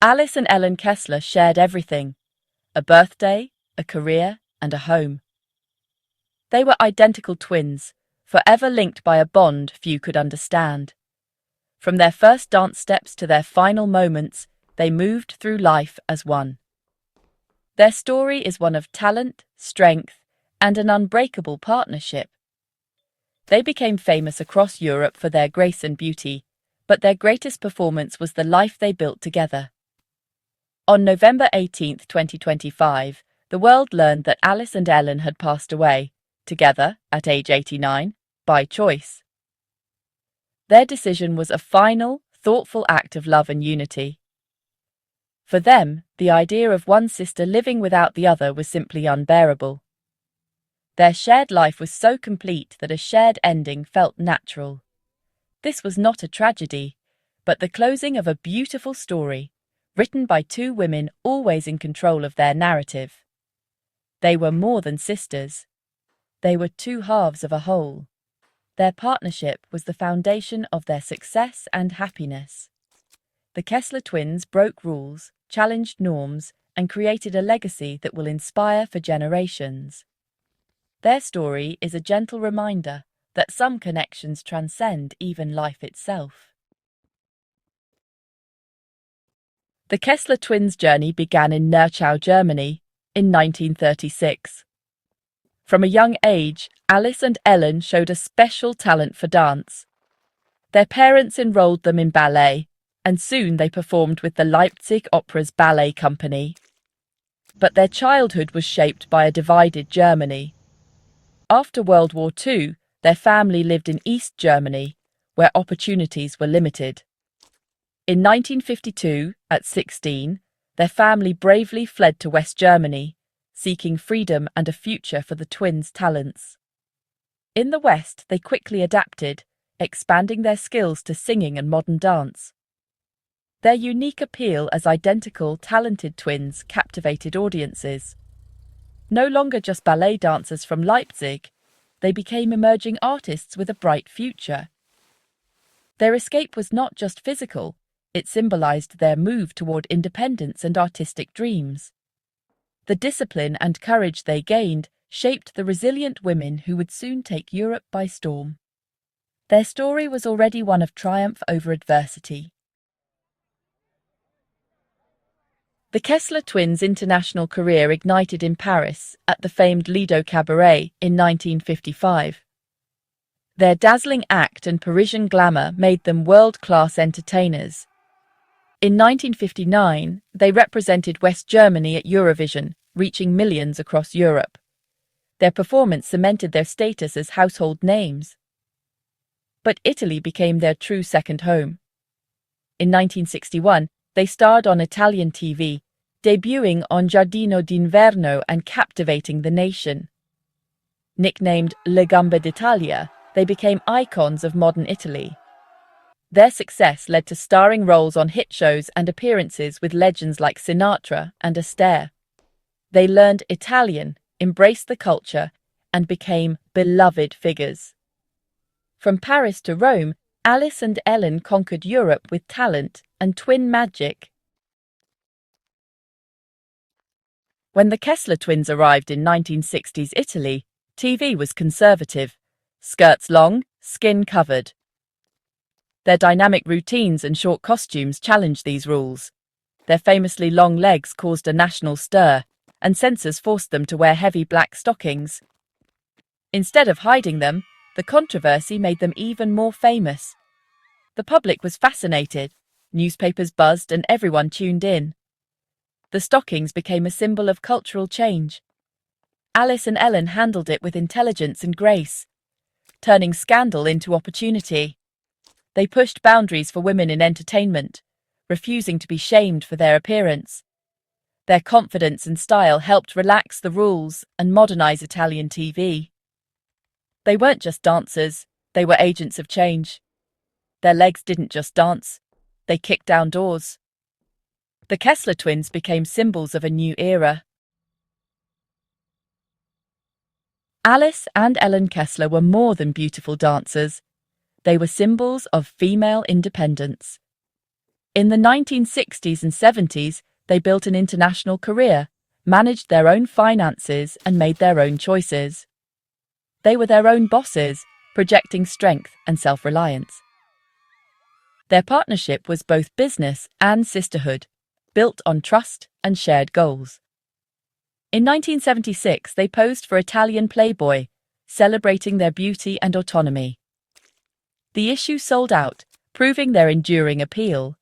Alice and Ellen Kessler shared everything: a birthday, a career, and a home. They were identical twins, forever linked by a bond few could understand. From their first dance steps to their final moments, they moved through life as one. Their story is one of talent, strength, and an unbreakable partnership. They became famous across Europe for their grace and beauty, but their greatest performance was the life they built together. On November 18, 2025, the world learned that Alice and Ellen had passed away, together, at age 89, by choice. Their decision was a final, thoughtful act of love and unity. For them, the idea of one sister living without the other was simply unbearable. Their shared life was so complete that a shared ending felt natural. This was not a tragedy, but the closing of a beautiful story, written by two women always in control of their narrative. They were more than sisters. They were two halves of a whole. Their partnership was the foundation of their success and happiness. The Kessler twins broke rules, challenged norms, and created a legacy that will inspire for generations. Their story is a gentle reminder that some connections transcend even life itself. The Kessler twins' journey began in Nürnberg, Germany, in 1936. From a young age, Alice and Ellen showed a special talent for dance. Their parents enrolled them in ballet, and soon they performed with the Leipzig Opera's ballet company. But their childhood was shaped by a divided Germany. After World War II, their family lived in East Germany, where opportunities were limited. In 1952, at 16, their family bravely fled to West Germany, seeking freedom and a future for the twins' talents. In the West, they quickly adapted, expanding their skills to singing and modern dance. Their unique appeal as identical, talented twins captivated audiences. No longer just ballet dancers from Leipzig, they became emerging artists with a bright future. Their escape was not just physical, it symbolized their move toward independence and artistic dreams. The discipline and courage they gained shaped the resilient women who would soon take Europe by storm. Their story was already one of triumph over adversity. The Kessler twins' international career ignited in Paris at the famed Lido Cabaret in 1955. Their dazzling act and Parisian glamour made them world-class entertainers. In 1959, they represented West Germany at Eurovision, reaching millions across Europe. Their performance cemented their status as household names. But Italy became their true second home. In 1961, they starred on Italian TV, debuting on Giardino d'Inverno and captivating the nation. Nicknamed Le Gambe d'Italia, they became icons of modern Italy. Their success led to starring roles on hit shows and appearances with legends like Sinatra and Astaire. They learned Italian, embraced the culture, and became beloved figures. From Paris to Rome, Alice and Ellen conquered Europe with talent and twin magic. When the Kessler twins arrived in 1960s Italy, TV was conservative, skirts long, skin covered. Their dynamic routines and short costumes challenged these rules. Their famously long legs caused a national stir, and censors forced them to wear heavy black stockings. Instead of hiding them, the controversy made them even more famous. The public was fascinated, newspapers buzzed, and everyone tuned in. The stockings became a symbol of cultural change. Alice and Ellen handled it with intelligence and grace, turning scandal into opportunity. They pushed boundaries for women in entertainment, refusing to be shamed for their appearance. Their confidence and style helped relax the rules and modernize Italian TV. They weren't just dancers, they were agents of change. Their legs didn't just dance, they kicked down doors. The Kessler twins became symbols of a new era. Alice and Ellen Kessler were more than beautiful dancers. They were symbols of female independence. In the 1960s and 70s, they built an international career, managed their own finances, and made their own choices. They were their own bosses, projecting strength and self-reliance. Their partnership was both business and sisterhood, built on trust and shared goals. In 1976, they posed for Italian Playboy, celebrating their beauty and autonomy. The issue sold out, proving their enduring appeal.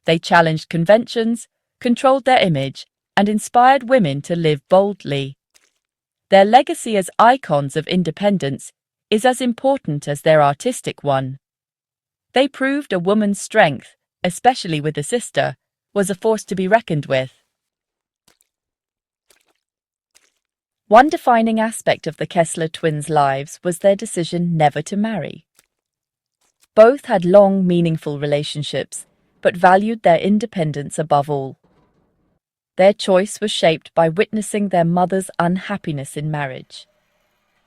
They challenged conventions, controlled their image, and inspired women to live boldly. Their legacy as icons of independence is as important as their artistic one. They proved a woman's strength, especially with a sister, was a force to be reckoned with. One defining aspect of the Kessler twins' lives was their decision never to marry. Both had long, meaningful relationships, but valued their independence above all. Their choice was shaped by witnessing their mother's unhappiness in marriage.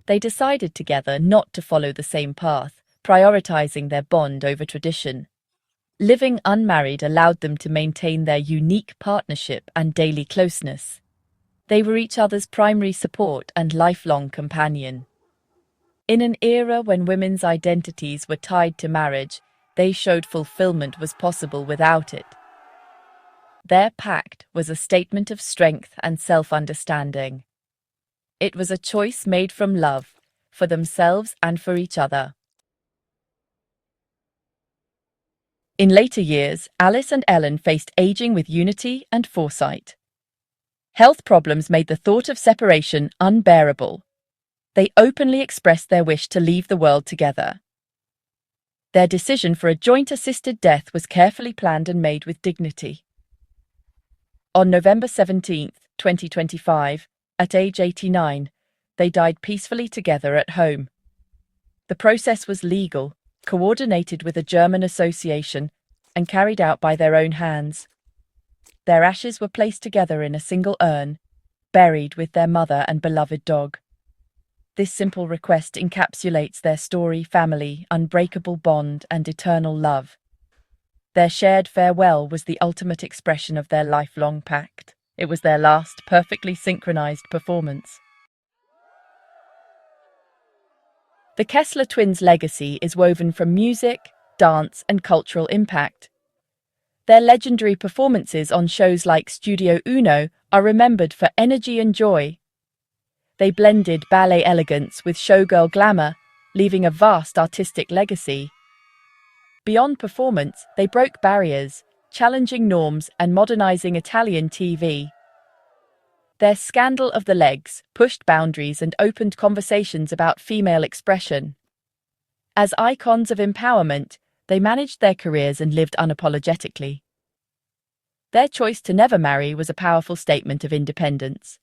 They decided together not to follow the same path, prioritizing their bond over tradition. Living unmarried allowed them to maintain their unique partnership and daily closeness. They were each other's primary support and lifelong companion. In an era when women's identities were tied to marriage, they showed fulfillment was possible without it. Their pact was a statement of strength and self-understanding. It was a choice made from love, for themselves and for each other. In later years, Alice and Ellen faced aging with unity and foresight. Health problems made the thought of separation unbearable. They openly expressed their wish to leave the world together. Their decision for a joint-assisted death was carefully planned and made with dignity. On November 17, 2025, at age 89, they died peacefully together at home. The process was legal, coordinated with a German association, and carried out by their own hands. Their ashes were placed together in a single urn, buried with their mother and beloved dog. This simple request encapsulates their story, family, unbreakable bond, and eternal love. Their shared farewell was the ultimate expression of their lifelong pact. It was their last, perfectly synchronized performance. The Kessler twins' legacy is woven from music, dance, and cultural impact. Their legendary performances on shows like Studio Uno are remembered for energy and joy. They blended ballet elegance with showgirl glamour, leaving a vast artistic legacy. Beyond performance, they broke barriers, challenging norms and modernizing Italian TV. Their Scandal of the Legs pushed boundaries and opened conversations about female expression. As icons of empowerment, they managed their careers and lived unapologetically. Their choice to never marry was a powerful statement of independence.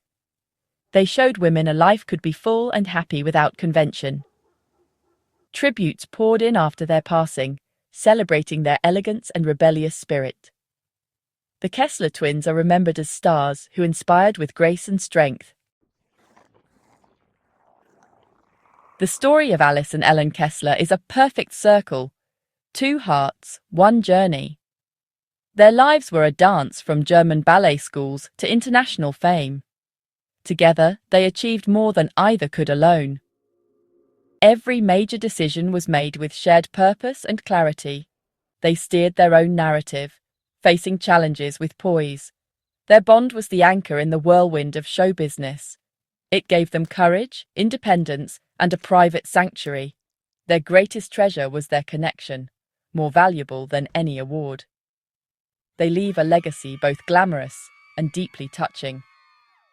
They showed women a life could be full and happy without convention. Tributes poured in after their passing, celebrating their elegance and rebellious spirit. The Kessler twins are remembered as stars who inspired with grace and strength. The story of Alice and Ellen Kessler is a perfect circle. Two hearts, one journey. Their lives were a dance from German ballet schools to international fame. Together, they achieved more than either could alone. Every major decision was made with shared purpose and clarity. They steered their own narrative, facing challenges with poise. Their bond was the anchor in the whirlwind of show business. It gave them courage, independence, and a private sanctuary. Their greatest treasure was their connection, more valuable than any award. They leave a legacy both glamorous and deeply touching.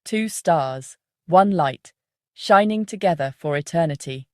Two stars, one light, shining together for eternity.